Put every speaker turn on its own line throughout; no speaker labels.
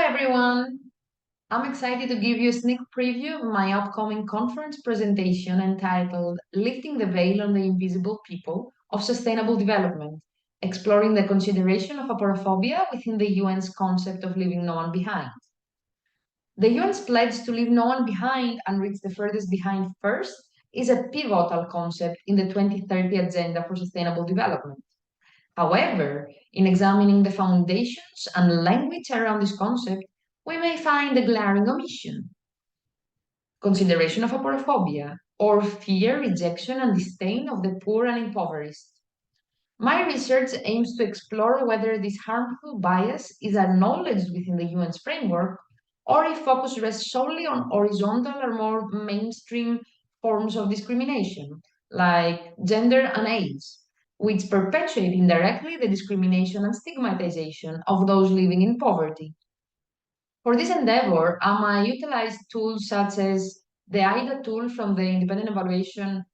everyone. I'm excited to give you a sneak preview of my upcoming conference presentation entitled Lifting the Veil on the Invisible People of Sustainable Development, exploring the consideration of aporophobia within the UN's concept of leaving no one behind. The UN's pledge to leave no one behind and reach the furthest behind first is a pivotal concept in the 2030 Agenda for Sustainable Development. However, in examining the foundations and language around this concept, we may find a glaring omission: consideration of aporophobia, or fear, rejection, and disdain of the poor and impoverished. My research aims to explore whether this harmful bias is acknowledged within the UN's framework, or if focus rests solely on horizontal or more mainstream forms of discrimination, like gender and age, which perpetuate indirectly the discrimination and stigmatization of those living in poverty. For this endeavor, I utilized tools such as the IDA tool from the Independent Evaluation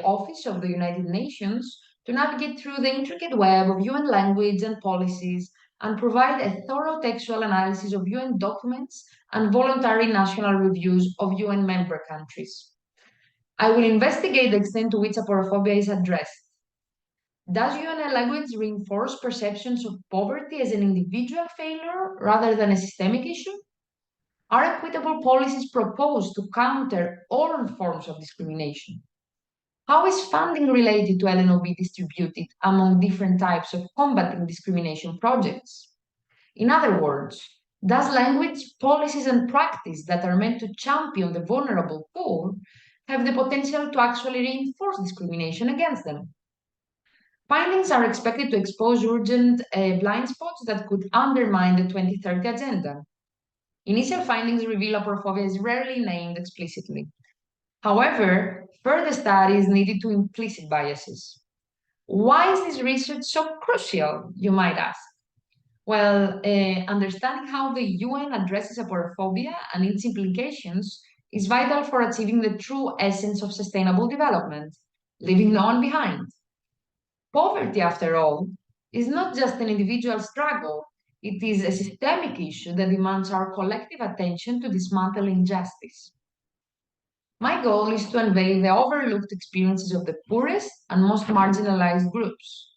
Office of the United Nations to navigate through the intricate web of UN language and policies and provide a thorough textual analysis of UN documents and voluntary national reviews of UN member countries. I will investigate the extent to which aporophobia is addressed. Does UN language reinforce perceptions of poverty as an individual failure rather than a systemic issue? Are equitable policies proposed to counter all forms of discrimination? How is funding related to LNOB distributed among different types of combating discrimination projects? In other words, does language, policies, and practice that are meant to champion the vulnerable poor have the potential to actually reinforce discrimination against them? Findings are expected to expose urgent blind spots that could undermine the 2030 agenda. Initial findings reveal aporophobia is rarely named explicitly. However, further studies needed to implicit biases. Why is this research so crucial, you might ask? Well, understanding how the UN addresses aporophobia and its implications is vital for achieving the true essence of sustainable development, leaving no one behind. Poverty, after all, is not just an individual struggle, it is a systemic issue that demands our collective attention to dismantle injustice. My goal is to unveil the overlooked experiences of the poorest and most marginalized groups.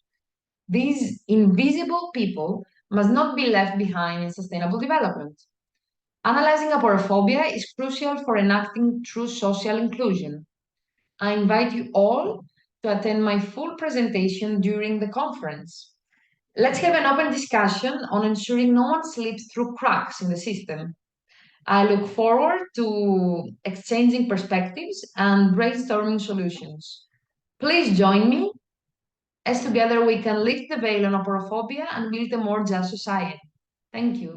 These invisible people must not be left behind in sustainable development. Analyzing aporophobia is crucial for enacting true social inclusion. I invite you all to attend my full presentation during the conference. Let's have an open discussion on ensuring no one slips through cracks in the system. I look forward to exchanging perspectives and brainstorming solutions. Please join me as together we can lift the veil on aporophobia and build a more just society. Thank you.